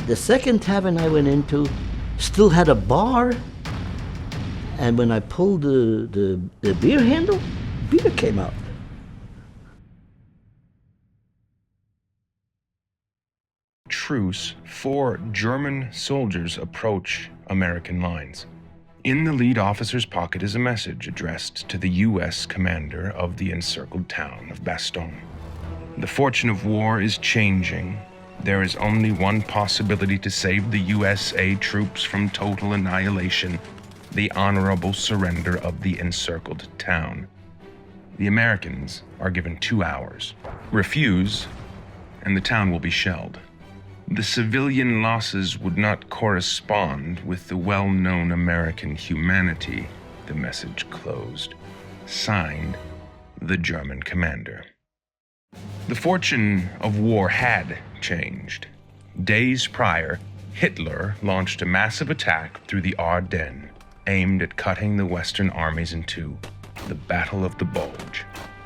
The second tavern I went into still had a bar, and when I pulled the beer handle, beer came out. Truce, 4 German soldiers approach American lines. In the lead officer's pocket is a message addressed to the U.S. commander of the encircled town of Bastogne. The fortune of war is changing. There is only one possibility to save the USA troops from total annihilation: the honorable surrender of the encircled town. The Americans are given 2 hours. Refuse, and the town will be shelled. The civilian losses would not correspond with the well-known American humanity, the message closed. Signed, the German commander. The fortune of war had changed. Days prior, Hitler launched a massive attack through the Ardennes, aimed at cutting the Western armies in two. The Battle of the Bulge.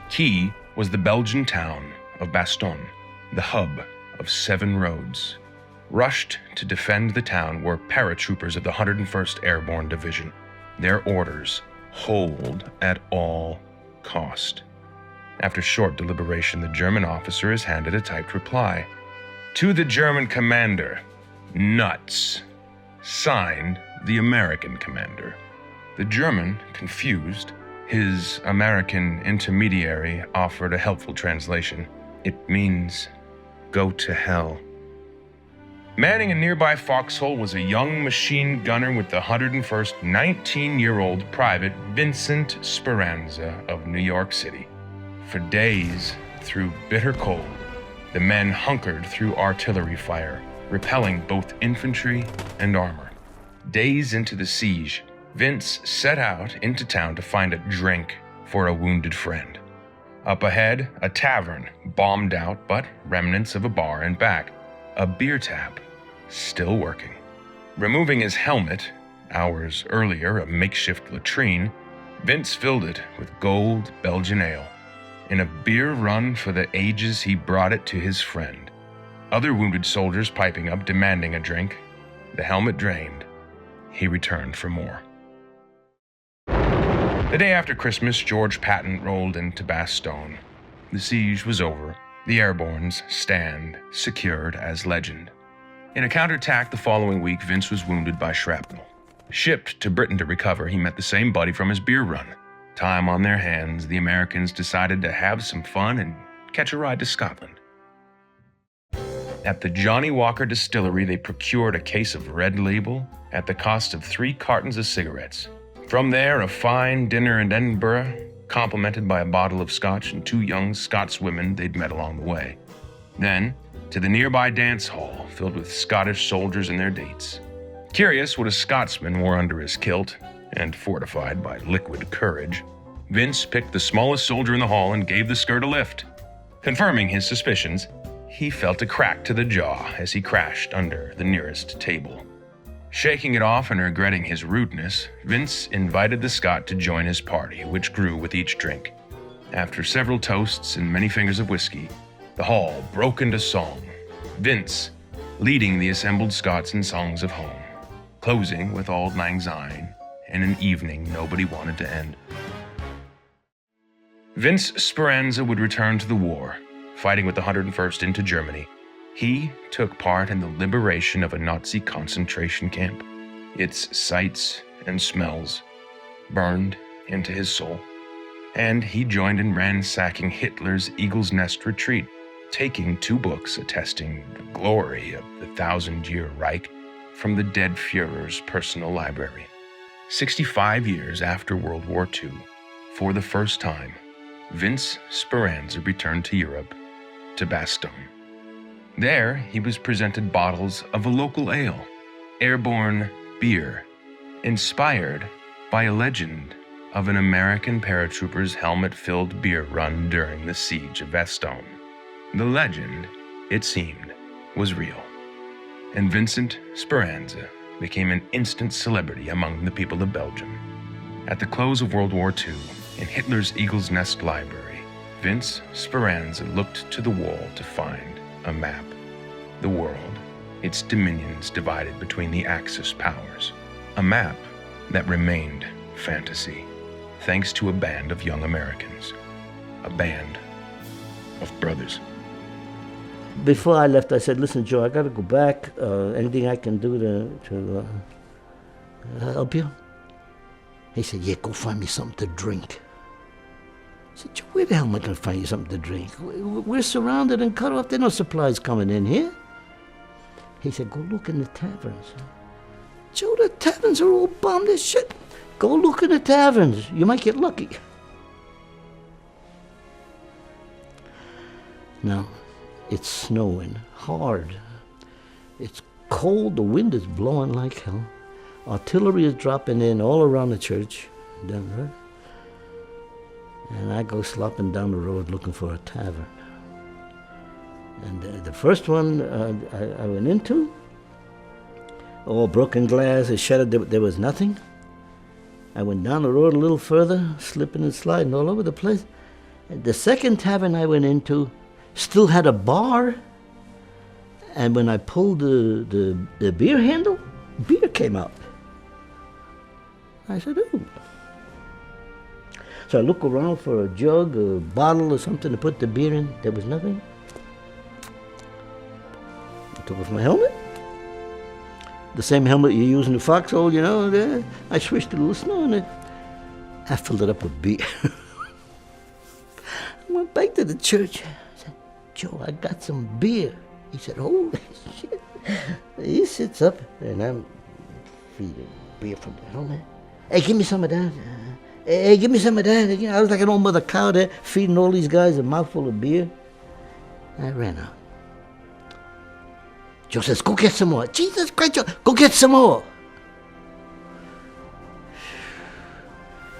Key was the Belgian town of Bastogne, the hub of 7 roads. Rushed to defend the town were paratroopers of the 101st Airborne Division. Their orders: hold at all cost. After short deliberation, the German officer is handed a typed reply. To the German commander, nuts. Signed, the American commander. The German, confused, his American intermediary offered a helpful translation. It means, go to hell. Manning a nearby foxhole was a young machine gunner with the 101st 19-year-old Private Vincent Speranza of New York City. For days, through bitter cold, the men hunkered through artillery fire, repelling both infantry and armor. Days into the siege, Vince set out into town to find a drink for a wounded friend. Up ahead, a tavern, bombed out, but remnants of a bar and back. A beer tap, still working. Removing his helmet, hours earlier a makeshift latrine, Vince filled it with gold Belgian ale. In a beer run for the ages, he brought it to his friend. Other wounded soldiers piping up, demanding a drink. The helmet drained. He returned for more. The day after Christmas, George Patton rolled into Bastogne. The siege was over. The Airborne's stand secured as legend. In a counterattack the following week, Vince was wounded by shrapnel. Shipped to Britain to recover, he met the same buddy from his beer run. Time on their hands, the Americans decided to have some fun and catch a ride to Scotland. At the Johnny Walker Distillery, they procured a case of Red Label at the cost of 3 cartons of cigarettes. From there, a fine dinner in Edinburgh, complemented by a bottle of scotch and 2 young Scots women they'd met along the way. Then, to the nearby dance hall, filled with Scottish soldiers and their dates. Curious what a Scotsman wore under his kilt, and fortified by liquid courage, Vince picked the smallest soldier in the hall and gave the skirt a lift. Confirming his suspicions, he felt a crack to the jaw as he crashed under the nearest table. Shaking it off and regretting his rudeness, Vince invited the Scot to join his party, which grew with each drink. After several toasts and many fingers of whiskey, the hall broke into song, Vince leading the assembled Scots in songs of home, closing with Auld Lang Syne and an evening nobody wanted to end. Vince Speranza would return to the war, fighting with the 101st into Germany. He took part in the liberation of a Nazi concentration camp. Its sights and smells burned into his soul, and he joined in ransacking Hitler's Eagle's Nest retreat, taking 2 books attesting the glory of the 1,000-year Reich from the dead Führer's personal library. 65 years after World War II, for the first time, Vince Speranza returned to Europe, to Bastogne. There, he was presented bottles of a local ale, Airborne beer, inspired by a legend of an American paratroopers helmet-filled beer run during the siege of Bastogne. The legend, it seemed, was real, and Vincent Speranza became an instant celebrity among the people of Belgium. At the close of World War II, in Hitler's Eagle's Nest library, Vince Speranza looked to the wall to find a map. The world its dominions divided between the Axis powers. A map that remained fantasy, thanks to a band of young Americans. A band of brothers. Before I left, I said, listen, Joe, I got to go back. Anything I can do to help you? He said, yeah, go find me something to drink. I said, Joe, where the hell am I going to find you something to drink? We're surrounded and cut off. There are no supplies coming in here. He said, go look in the taverns. Joe, the taverns are all bombed as shit. Go look in the taverns. You might get lucky. Now, it's snowing hard. It's cold. The wind is blowing like hell. Artillery is dropping in all around the church down the road. And I go slopping down the road looking for a tavern. And the first one I went into, all broken glass, it shattered, there was nothing. I went down the road a little further, slipping and sliding all over the place. And the second tavern I went into still had a bar. And when I pulled the beer handle, beer came out. I said, ooh. So I look around for a jug, a bottle or something to put the beer in. There was nothing. I took off my helmet. The same helmet you use in the foxhole, you know. I swished a little snow in it. I filled it up with beer. I went back to the church. I said, Joe, I got some beer. He said, holy shit. He sits up and I'm feeding beer from the helmet. Hey, give me some of that. Hey, give me some of that. You know, I was like an old mother cow there, feeding all these guys a mouthful of beer. I ran out. Joe says, go get some more. Jesus Christ, Joe, go get some more.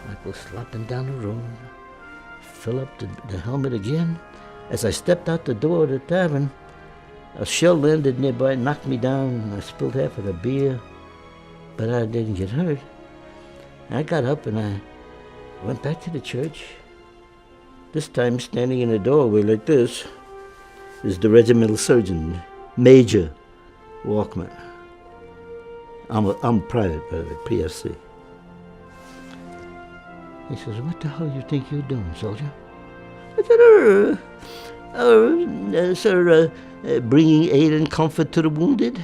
I go slopping down the road, fill up the helmet again. As I stepped out the door of the tavern, a shell landed nearby, knocked me down. I spilled half of the beer, but I didn't get hurt. I got up and I went back to the church. This time, standing in the doorway like this, is the regimental surgeon, Major Walkman. I'm private, by the way, PFC. He says, what the hell you think you're doing, soldier? I said, sir, bringing aid and comfort to the wounded.